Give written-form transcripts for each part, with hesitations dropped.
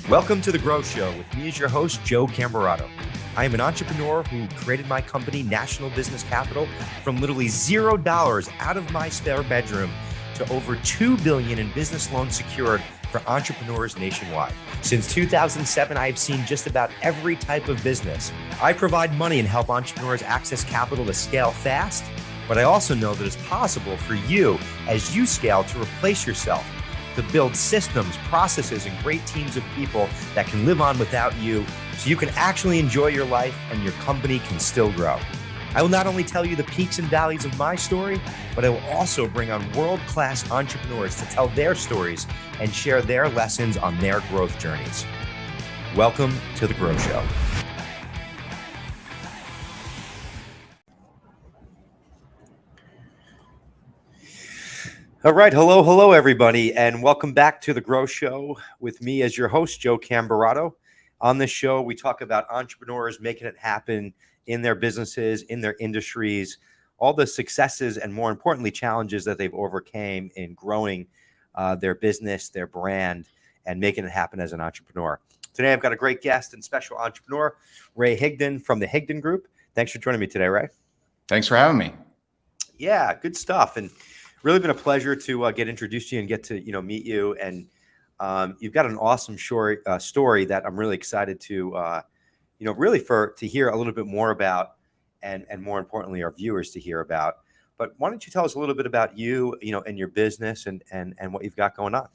Welcome to The Growth Show with me as your host, Joe Camerato. I am an entrepreneur who created my company, National Business Capital, from literally $0 out of my spare bedroom to over $2 billion in business loans secured for entrepreneurs nationwide. Since 2007, I have seen just about every type of business. I provide money and help entrepreneurs access capital to scale fast, but I also know that it's possible for you as you scale to replace yourself, to build systems, processes, and great teams of people that can live on without you so you can actually enjoy your life and your company can still grow. I will not only tell you the peaks and valleys of my story, but I will also bring on world-class entrepreneurs to tell their stories and share their lessons on their growth journeys. Welcome to The Growth Show. All right. Hello, everybody, and welcome back to The Growth Show with me as your host, Joe Camerato. On this show, we talk about entrepreneurs making it happen in their businesses, in their industries, all the successes and, more importantly, challenges that they've overcame in growing their business, their brand, and making it happen as an entrepreneur. Today, I've got a great guest and special entrepreneur, Ray Higdon from the Higdon Group. Thanks for joining me today, Ray. Thanks for having me. Yeah, good stuff. And really been a pleasure to get introduced to you and get to meet you. And you've got an awesome short story that I'm really excited to really to hear a little bit more about, and more importantly, our viewers to hear about. But why don't you tell us a little bit about you, and your business and what you've got going on?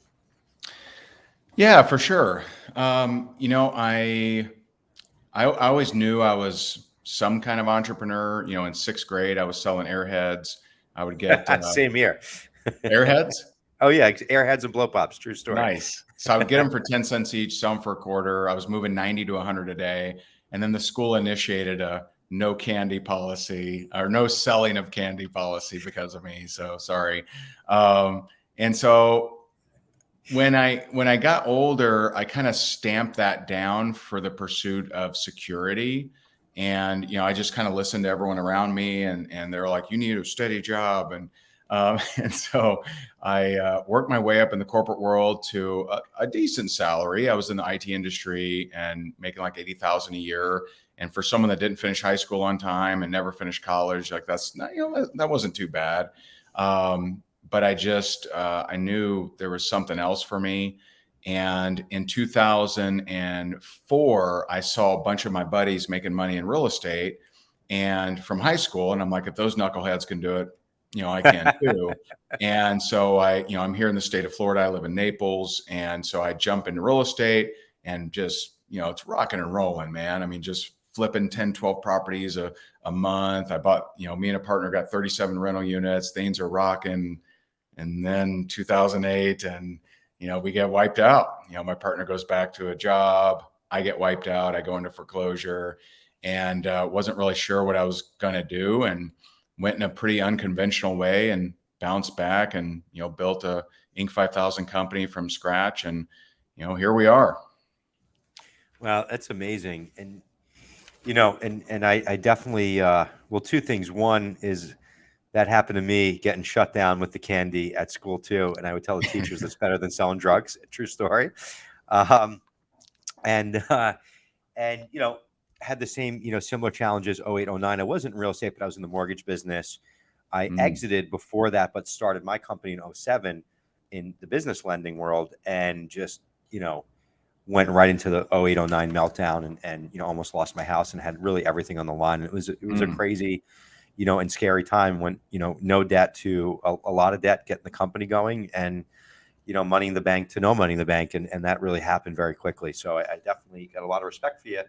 Yeah, for sure. I always knew I was some kind of entrepreneur. In sixth grade, I was selling airheads. I would get same here. Airheads. Oh yeah, airheads and blow pops. True story. Nice. So I would get them for 10 cents each, sell them for a quarter. I was moving 90 to 100 a day, and then the school initiated a no candy policy, or no selling of candy policy because of me. So sorry. And so when I got older, I kind of stamped that down for the pursuit of security. And, I just kind of listened to everyone around me, and they're like, you need a steady job. And so I worked my way up in the corporate world to a decent salary. I was in the IT industry and making like $80,000 a year. And for someone that didn't finish high school on time and never finished college, like that's not, that wasn't too bad. But I knew there was something else for me. And in 2004, I saw a bunch of my buddies making money in real estate and from high school. And I'm like, if those knuckleheads can do it, I can too. And so I'm here in the state of Florida. I live in Naples. And so I jump into real estate and just, it's rocking and rolling, man. I mean, just flipping 10, 12 properties a month. I bought, me and a partner got 37 rental units. Things are rocking. And then 2008 and, we get wiped out. My partner goes back to a job. I get wiped out. I go into foreclosure and wasn't really sure what I was going to do, and went in a pretty unconventional way and bounced back and, built a Inc. 5000 company from scratch. And, here we are. Wow, that's amazing. And, I definitely, two things. One is, that happened to me getting shut down with the candy at school too. And I would tell the teachers it's better than selling drugs. True story. And had the same, similar challenges, 08, 09. I wasn't in real estate, but I was in the mortgage business. I exited before that, but started my company in 07 in the business lending world, and just, went right into the 08, 09 meltdown and almost lost my house and had really everything on the line. And it was a crazy, and scary time when, no debt to a lot of debt, getting the company going, and, money in the bank to no money in the bank. And that really happened very quickly. So I definitely got a lot of respect for you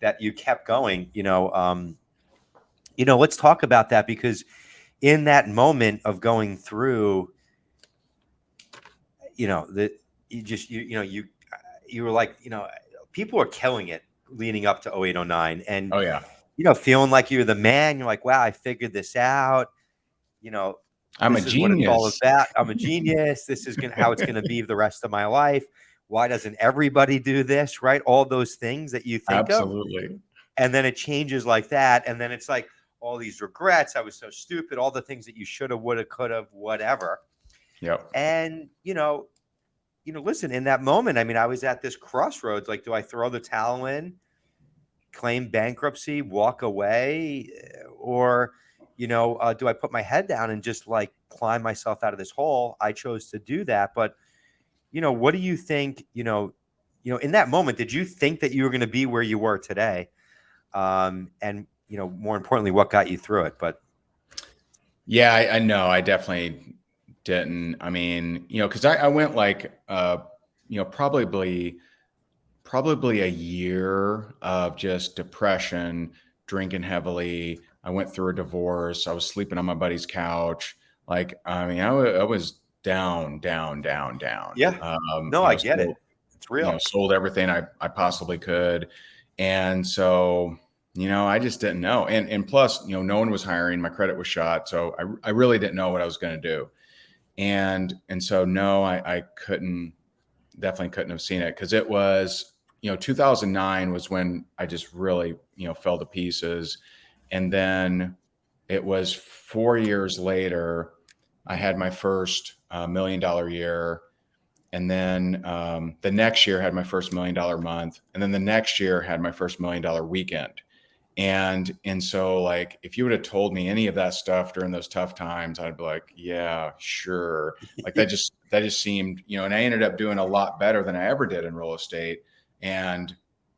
that you kept going. Let's talk about that, because in that moment of going through, you were like, people are killing it leading up to 08, 09. And, oh yeah, feeling like you're the man. You're like, wow, I figured this out. I'm this a is genius. What it's all about. I'm a genius. This is how it's going to be the rest of my life. Why doesn't everybody do this? Right? All those things that you think Absolutely. of. And then it changes like that. And then it's like all these regrets. I was so stupid. All the things that you should have, would have, could have, whatever. Yep. And, listen, in that moment, I mean, I was at this crossroads. Like, do I throw the towel in, claim bankruptcy, walk away, or, do I put my head down and just like climb myself out of this hole? I chose to do that. But, what do you think, in that moment, did you think that you were going to be where you were today? And, more importantly, what got you through it? But Yeah, I know. I definitely didn't. I mean, because I went like, probably a year of just depression, drinking heavily. I went through a divorce. I was sleeping on my buddy's couch. Like, I mean, I was down, down, down, down. yeah, no, I get it. Sold, It's real. sold everything I possibly could. And so, I just didn't know. And plus, no one was hiring. My credit was shot. So I really didn't know what I was going to do. And so, no, I definitely couldn't have seen it, because it was, 2009 was when I just really, fell to pieces. And then it was 4 years later, I had my first $1 million year. And then the next year had my first $1 million month. And then the next year had my first $1 million weekend. And so, like, if you would have told me any of that stuff during those tough times, I'd be like, yeah, sure. Like that just seemed, and I ended up doing a lot better than I ever did in real estate. And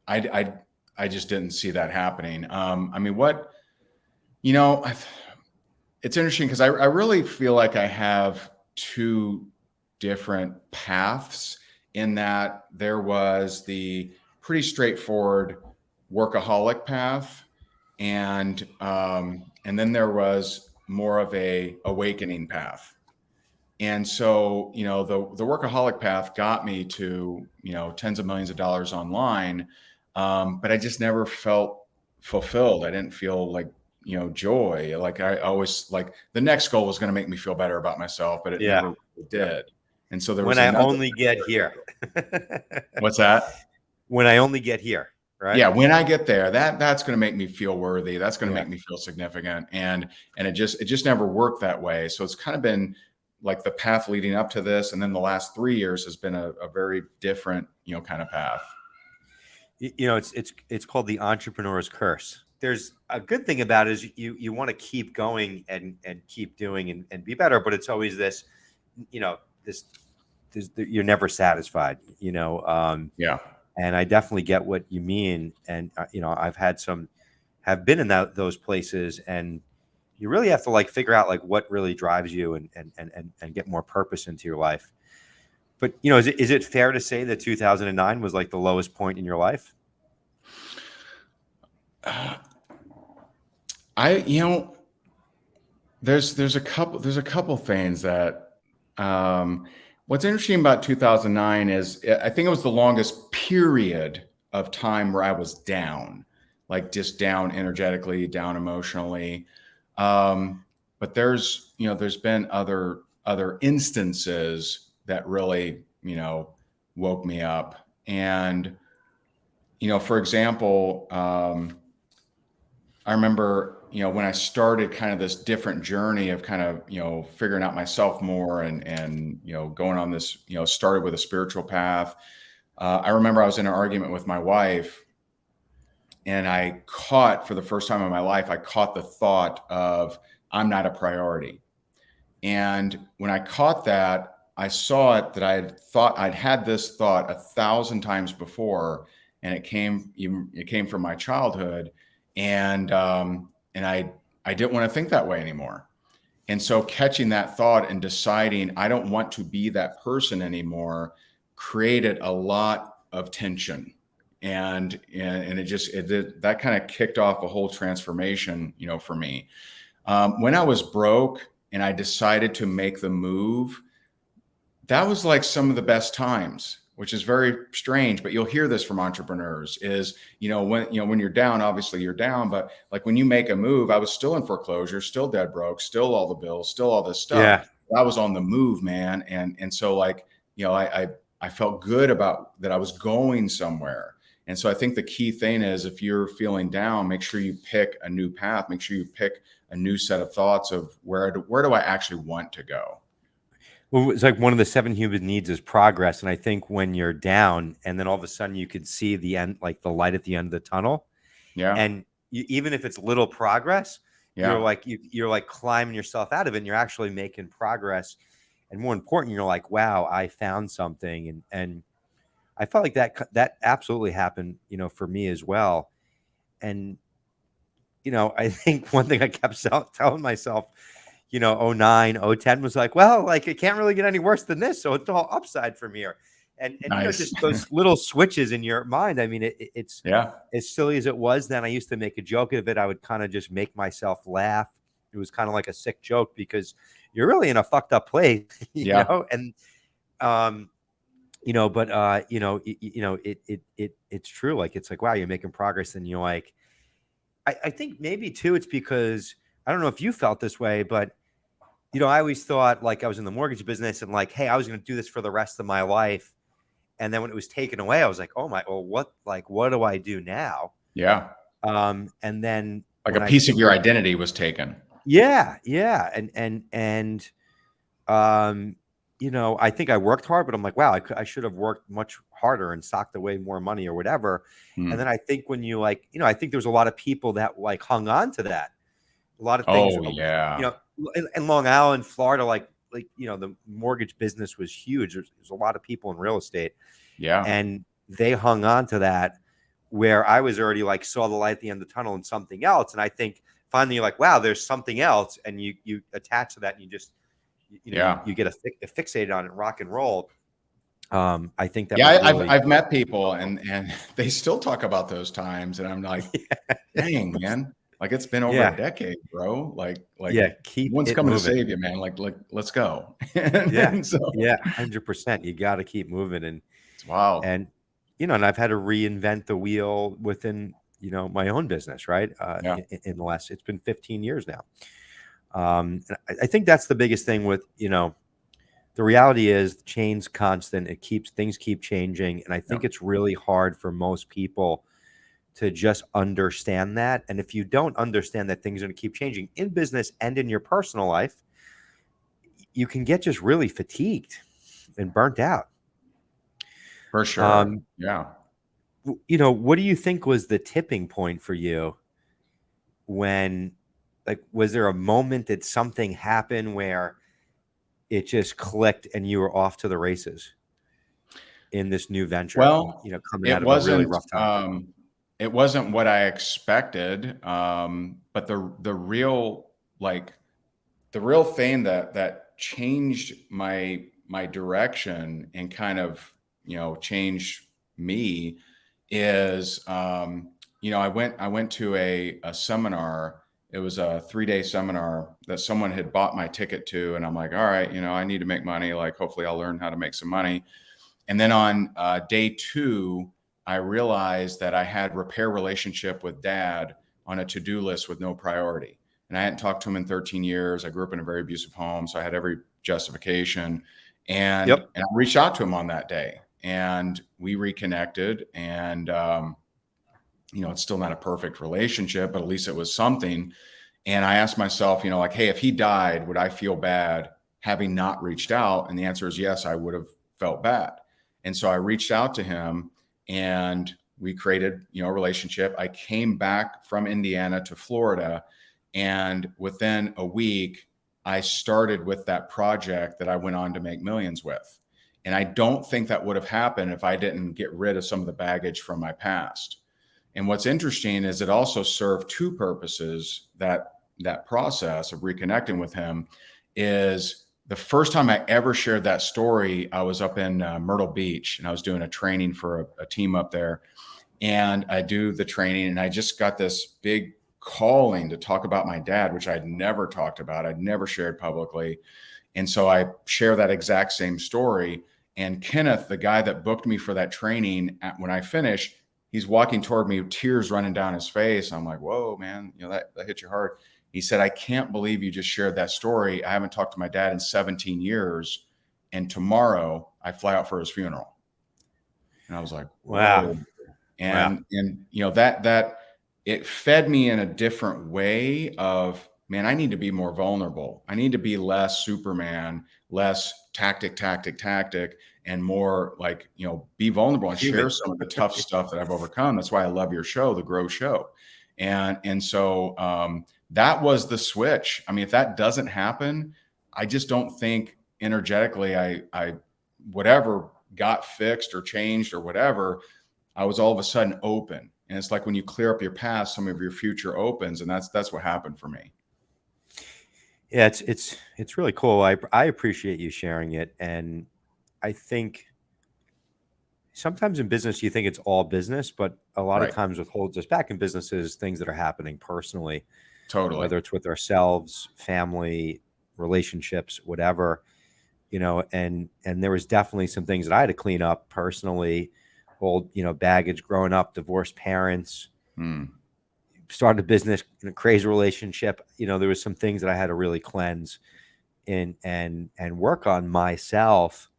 I just didn't see that happening. I mean, it's interesting, because I really feel like I have two different paths, in that there was the pretty straightforward workaholic path, and then there was more of a awakening path. And so, the workaholic path got me to, tens of millions of dollars online. But I just never felt fulfilled. I didn't feel like, joy. Like, I always, like, the next goal was going to make me feel better about myself, but it Yeah. never did. And so there When was I another. only get here. What's that? When I only get here, right? Yeah, when I get there, that's going to make me feel worthy. That's going to Yeah. make me feel significant. And it just never worked that way. So it's kind of been like the path leading up to this, and then the last 3 years has been a very different, kind of path. It's called the entrepreneur's curse. There's a good thing about it is you want to keep going and keep doing and be better, but it's always this, you're never satisfied, Yeah. and I definitely get what you mean. And, I've have been in those places, and you really have to like figure out like what really drives you and get more purpose into your life. But, is it fair to say that 2009 was like the lowest point in your life? There's a couple things that, what's interesting about 2009 is I think it was the longest period of time where I was down, like just down energetically, down emotionally. But there's been other instances that really, woke me up. And, for example, I remember, when I started kind of this different journey of kind of, figuring out myself more and, going on this, started with a spiritual path. I remember I was in an argument with my wife, and for the first time in my life, I caught the thought of, I'm not a priority. And when I caught that, I saw it that I'd had this thought 1,000 times before, and it came from my childhood. And I didn't want to think that way anymore. And so catching that thought and deciding I don't want to be that person anymore created a lot of tension. And that kind of kicked off a whole transformation, for me. When I was broke and I decided to make the move, that was like some of the best times, which is very strange, but you'll hear this from entrepreneurs is, when you're down, obviously you're down, but like when you make a move, I was still in foreclosure, still dead broke, still all the bills, still all this stuff. Yeah. I was on the move, man. And so like, I felt good about that. I was going somewhere. And so I think the key thing is, if you're feeling down, make sure you pick a new path, make sure you pick a new set of thoughts of where do I actually want to go? Well, it's like one of the seven human needs is progress. And I think when you're down and then all of a sudden you could see the end, like the light at the end of the tunnel, Yeah. and even if it's little progress, Yeah. you're like climbing yourself out of it and you're actually making progress. And more important, you're like, wow, I found something. And I felt like that absolutely happened, for me as well. And I think one thing I kept telling myself, oh nine, oh 10 was like, well, like it can't really get any worse than this. So it's all upside from here. And Nice. just those little switches in your mind. I mean, it's Yeah. as silly as it was then. I used to make a joke of it. I would kind of just make myself laugh. It was kind of like a sick joke because you're really in a fucked up place, Yeah. and but it's true. Like it's like, wow, you're making progress, and you're like, I think maybe too, it's because I don't know if you felt this way, but I always thought like I was in the mortgage business and like, hey, I was going to do this for the rest of my life. And then when it was taken away, I was like, oh my, well, what do I do now? Yeah. And then Like a when I piece of your figured, identity was taken. yeah, yeah. Um, I think I worked hard, but I'm like, wow, I should have worked much harder and socked away more money or whatever. And then Hmm. I think when you like, I think there's a lot of people that like hung on to that. A lot of things, Oh yeah. in Long Island, Florida, the mortgage business was huge. There's a lot of people in real estate, Yeah. and they hung on to that where I was already like saw the light at the end of the tunnel and something else. And I think finally you're like, wow, there's something else. And you attach to that and you just, Yeah. you get fixated on it, rock and roll. I think that Yeah. was I've really, I've met people and they still talk about those times, and I'm like, dang, man, like it's been over a yeah, decade, bro. Like yeah, no keep one's it coming to moving. save you, man. Like let's go. and, Yeah. and so Yeah. 100%. You got to keep moving. it's wild. And, and I've had to reinvent the wheel within, my own business, right? Yeah. In the last, it's been 15 years now. And I think that's the biggest thing with, the reality is change constant. Things keep changing. And I Yeah. think it's really hard for most people to just understand that. And if you don't understand that things are going to keep changing in business and in your personal life, you can get just really fatigued and burnt out. For sure. Um, Yeah. what do you think was the tipping point for you when, like, was there a moment that something happened where it just clicked and you were off to the races in this new venture, Well, coming it out of a really wasn't rough time? it wasn't what I expected. But the real like the real thing that changed my direction and kind of changed me is I went to a seminar. It was a 3-day seminar that someone had bought my ticket to, and I'm like, all right, I need to make money. Like, hopefully, I'll learn how to make some money. And then on day 2, I realized that I had repair relationship with dad on a to-do list with no priority. And I hadn't talked to him in 13 years. I grew up in a very abusive home, so I had every justification. And Yep. I reached out to him on that day, and we reconnected. And it's still not a perfect relationship, but at least it was something. And I asked myself, like, hey, if he died, would I feel bad having not reached out? And the answer is yes, I would have felt bad. And so I reached out to him, and we created, a relationship. I came back from Indiana to Florida, and within a week, I started with that project that I went on to make millions with. And I don't think that would have happened if I didn't get rid of some of the baggage from my past. And what's interesting is it also served two purposes. That process of reconnecting with him is the first time I ever shared that story. I was up in Myrtle Beach, and I was doing a training for a team up there. And I do the training, and I just got this big calling to talk about my dad, which I'd never talked about. I'd never shared publicly. And so I share that exact same story. And Kenneth, the guy that booked me for that training, when I finish, he's walking toward me, tears running down his face. I'm like, whoa, man, that hit you hard. He said, I can't believe you just shared that story. I haven't talked to my dad in 17 years. And tomorrow I fly out for his funeral. And I was like, Wow. whoa. Wow. And that it fed me in a different way of man, I need to be more vulnerable. I need to be less Superman, less tactic, and more like, be vulnerable and share Human. some of the tough stuff that I've overcome. That's why I love your show, The Grow Show. And so that was the switch. I mean, if that doesn't happen, I just don't think energetically I whatever got fixed or changed or whatever, I was all of a sudden open. And it's like when you clear up your past, some of your future opens. And that's what happened for me. Yeah, it's really cool. I appreciate you sharing it, and I think sometimes in business you think it's all business, but a lot of Right. times what holds us back in business is things that are happening personally, Totally. whether it's with ourselves, family, relationships, whatever, and there was definitely some things that I had to clean up personally, old, baggage growing up, divorced parents, Mm, started a business in a crazy relationship. There was some things that I had to really cleanse and work on myself.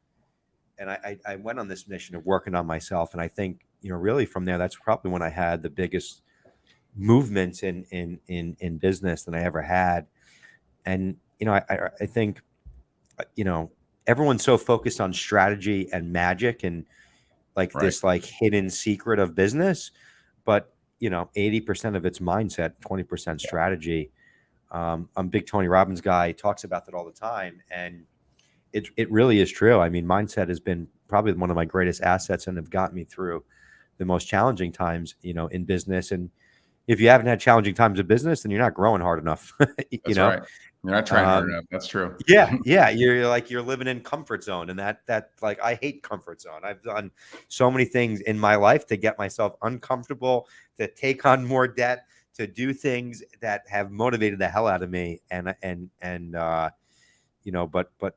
And I went on this mission of working on myself. And I think, really from there, that's probably when I had the biggest movements in business than I ever had. And, I think, you know, everyone's so focused on strategy and magic and like right. this like hidden secret of business, but 80% of it's mindset, 20% Yeah, strategy. I'm a big Tony Robbins guy. He talks about that all the time, and it really is true. I mean, mindset has been probably one of my greatest assets and have gotten me through the most challenging times, in business. And if you haven't had challenging times in business, then you're not growing hard enough. you that's know, right. You're not trying hard um, enough. That's true. yeah, you're living in comfort zone, and that like I hate comfort zone. I've done so many things in my life to get myself uncomfortable, to take on more debt, to do things that have motivated the hell out of me, but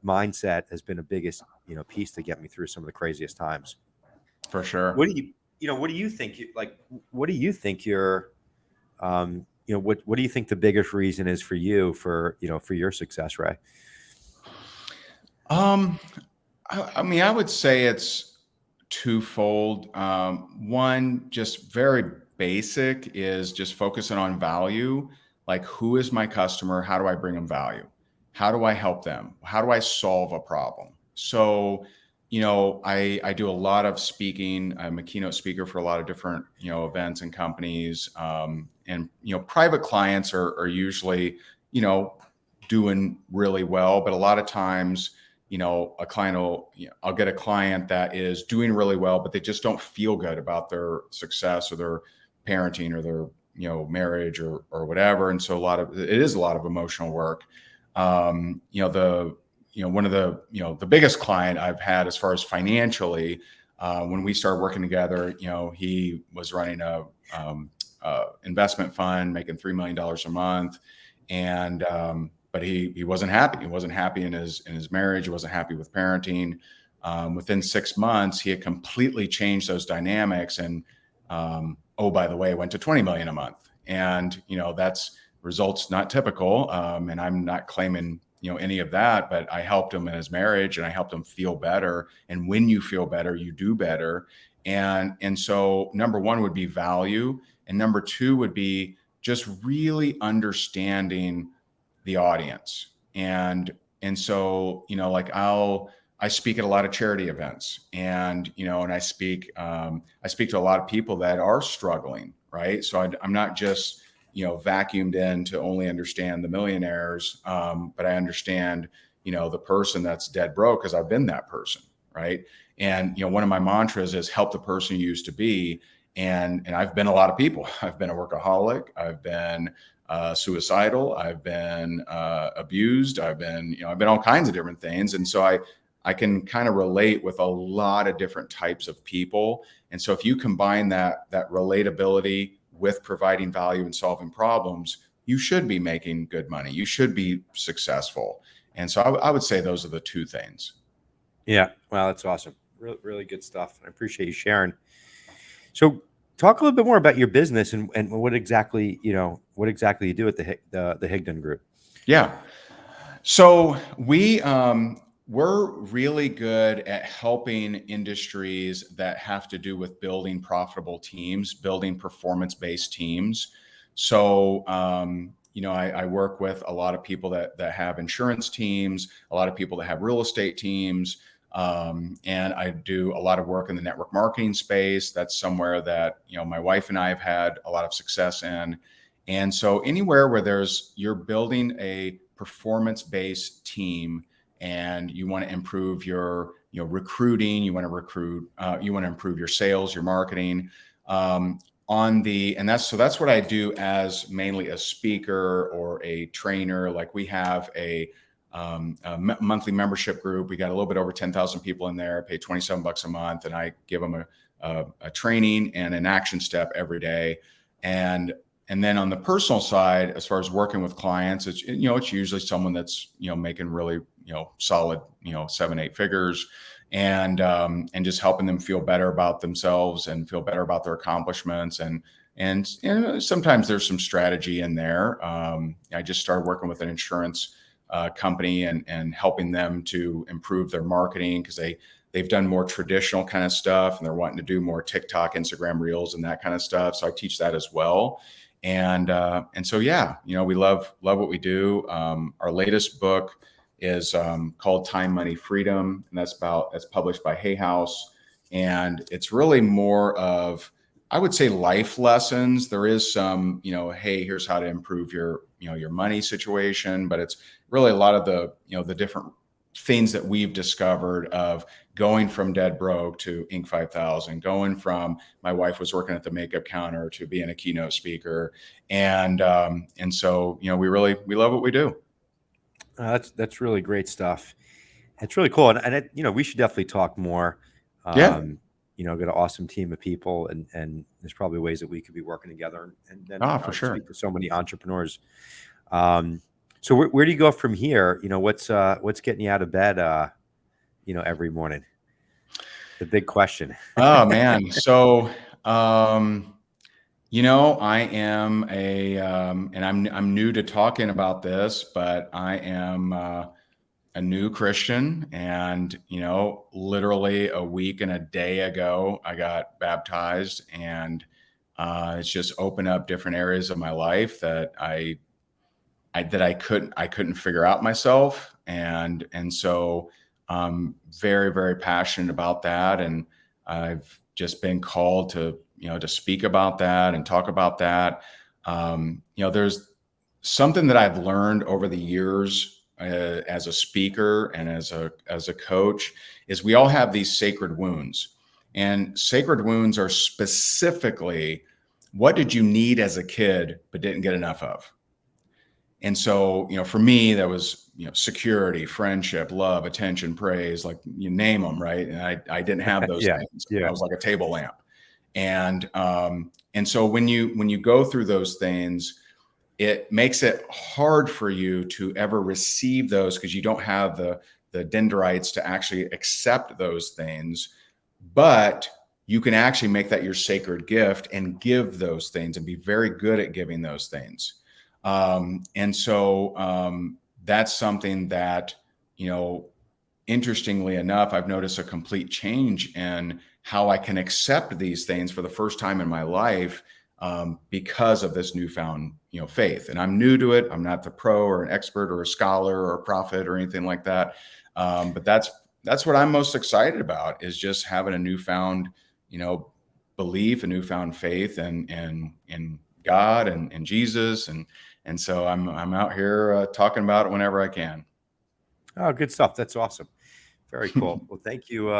mindset has been the biggest piece to get me through some of the craziest times. For What sure. do what do you think like what do you think your what do you think the biggest reason is for you for your success, Ray? Um, I mean, I would say it's twofold. One, just very basic, is just focusing on value. Like, who is my customer? How do I bring them value? How do I help them? How do I solve a problem? So, I do a lot of speaking. I'm a keynote speaker for a lot of different, events and companies. And, private clients are usually, doing really well, but a lot of times, a client will, I'll get a client that is doing really well, but they just don't feel good about their success or their parenting or their, marriage or whatever. And so it is a lot of emotional work. One of the biggest client I've had as far as financially, when we started working together, he was running investment fund, making $3 million a month. And, but he wasn't happy. He wasn't happy in his marriage. He wasn't happy with parenting. Within 6 months, he had completely changed those dynamics. And oh, by the way, went to 20 million a month. And that's results not typical. And I'm not claiming any of that, but I helped him in his marriage, and I helped him feel better. And when you feel better, you do better. And so number one would be value, and number two would be just really understanding the audience. And so, like I speak at a lot of charity events, and and I speak to a lot of people that are struggling, right? So I'm not just vacuumed in to only understand the millionaires, but I understand the person that's dead broke, because I've been that person, right? And one of my mantras is help the person you used to be. And I've been a lot of people. I've been a workaholic. I've been suicidal. I've been abused. I've been all kinds of different things. And so I can kind of relate with a lot of different types of people. And so if you combine that relatability with providing value and solving problems, you should be making good money. You should be successful. And so I would say those are the two things. Yeah, wow, that's awesome. Really, really good stuff. I appreciate you sharing. So, talk a little bit more about your business and what exactly you do at the Higdon Group. Yeah. So we're really good at helping industries that have to do with building profitable teams, building performance-based teams. So I work with a lot of people that have insurance teams, a lot of people that have real estate teams. And I do a lot of work in the network marketing space. That's somewhere that, my wife and I have had a lot of success in. And so anywhere where you're building a performance-based team and you want to improve your, recruiting, you want to improve your sales, your marketing, and that's what I do as mainly a speaker or a trainer. Like we have a monthly membership group. We got a little bit over 10,000 people in there, pay $27 a month. And I give them a training and an action step every day. And then on the personal side, as far as working with clients, it's usually someone that's, making really, solid, 7-8 figures, and just helping them feel better about themselves and feel better about their accomplishments. And sometimes there's some strategy in there. I just started working with an insurance company and helping them to improve their marketing because they've done more traditional kind of stuff and they're wanting to do more TikTok, Instagram reels and that kind of stuff. So I teach that as well. And so, yeah, we love what we do. Our latest book is called Time, Money, Freedom. And that's published by Hay House. And it's really more of, I would say, life lessons. There is some, hey, here's how to improve your money situation, but it's really a lot of the different things that we've discovered of going from dead broke to Inc. 5000, going from my wife was working at the makeup counter to being a keynote speaker. And so, we love what we do. That's really great stuff. It's really cool. And we should definitely talk more. Yeah. Got an awesome team of people and there's probably ways that we could be working together and then For sure. speak to so many entrepreneurs. So where do you go from here? What's getting you out of bed, every morning? The big question. Oh man. So, I am and I'm new to talking about this, but I am a new Christian, and literally a week and a day ago, I got baptized, and it's just opened up different areas of my life that I couldn't figure out myself, and so I'm very, very passionate about that, and I've just been called to to speak about that and talk about that. There's something that I've learned over the years as a speaker and as a coach is we all have these sacred wounds, and sacred wounds are specifically what did you need as a kid but didn't get enough of. And so, for me, that was, security, friendship, love, attention, praise, like you name them, right? And I didn't have those things. Yeah. I was like a table lamp. And so when you go through those things, it makes it hard for you to ever receive those because you don't have the dendrites to actually accept those things. But you can actually make that your sacred gift and give those things and be very good at giving those things. And so that's something that, interestingly enough, I've noticed a complete change in how I can accept these things for the first time in my life because of this newfound, faith. And I'm new to it. I'm not the pro or an expert or a scholar or a prophet or anything like that. But that's what I'm most excited about is just having a newfound, belief, a newfound faith in God and Jesus. And so I'm out here talking about it whenever I can. Oh, good stuff. That's awesome. Very cool. Well, thank you.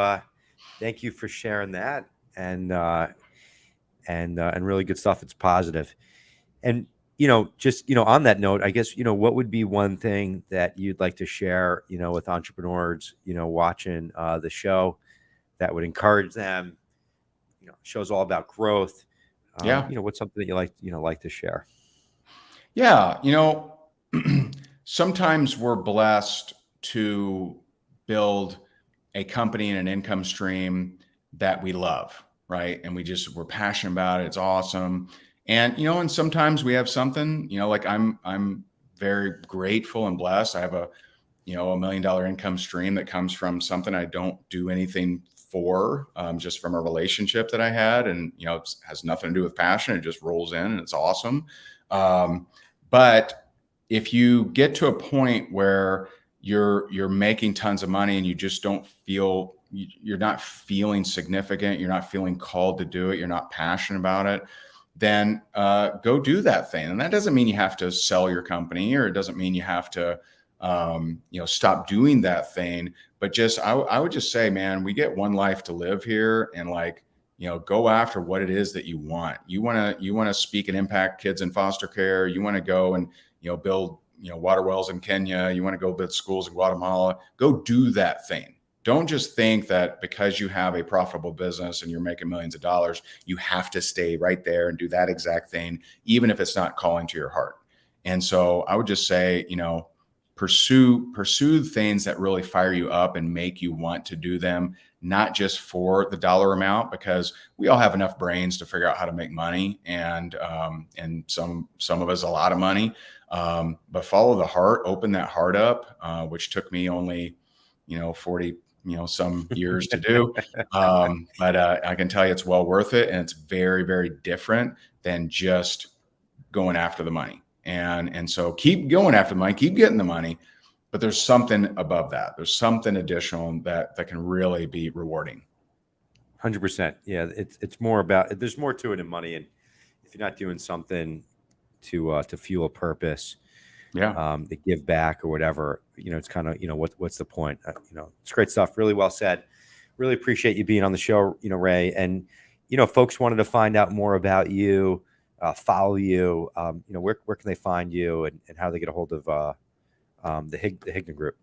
Thank you for sharing that and really good stuff. It's positive. And, just, on that note, I guess, what would be one thing that you'd like to share, with entrepreneurs, watching the show that would encourage them, show's all about growth. What's something that you like to share? Yeah. Sometimes we're blessed to build a company and an income stream that we love, right? And we're passionate about it. It's awesome. And, and sometimes we have something, like I'm very grateful and blessed. I have a $1 million income stream that comes from something I don't do anything for, just from a relationship that I had. And, it has nothing to do with passion. It just rolls in and it's awesome. But if you get to a point where you're making tons of money and you just don't feel, you're not feeling significant, you're not feeling called to do it, you're not passionate about it, then go do that thing. And that doesn't mean you have to sell your company, or it doesn't mean you have to stop doing that thing. But just I would just say, man, we get one life to live here, and like, go after what it is that you want. You want to speak and impact kids in foster care. You want to go and build water wells in Kenya. You want to go build schools in Guatemala. Go do that thing. Don't just think that because you have a profitable business and you're making millions of dollars, you have to stay right there and do that exact thing, even if it's not calling to your heart. And so I would just say, pursue things that really fire you up and make you want to do them, not just for the dollar amount, because we all have enough brains to figure out how to make money, and some of us a lot of money. But follow the heart, open that heart up, which took me only 40 some years to do. But I can tell you it's well worth it, and it's very, very different than just going after the money. And so keep going after the money, keep getting the money, but there's something above that. There's something additional that can really be rewarding. 100%. Yeah, it's more about, there's more to it than money, and if you're not doing something to fuel a purpose, to give back or whatever, it's kind of, what's the point? It's great stuff. Really well said. Really appreciate you being on the show, Ray. And folks wanted to find out more about you, follow you. Where can they find you, and how do they get a hold of the Higdon Group?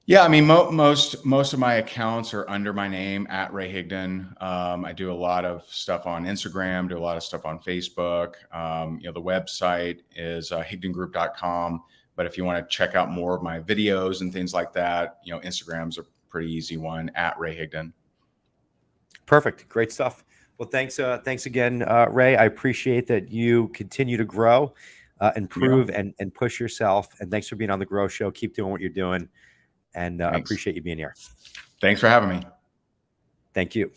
Yeah, I mean, most of my accounts are under my name, at Ray Higdon. I do a lot of stuff on Instagram, do a lot of stuff on Facebook. The website is higdongroup.com. But if you want to check out more of my videos and things like that, Instagram's a pretty easy one, at Ray Higdon. Perfect. Great stuff. Well, thanks again, Ray. I appreciate that you continue to grow, improve, and push yourself. And thanks for being on the Grow Show. Keep doing what you're doing. And I appreciate you being here. Thanks for having me. Thank you.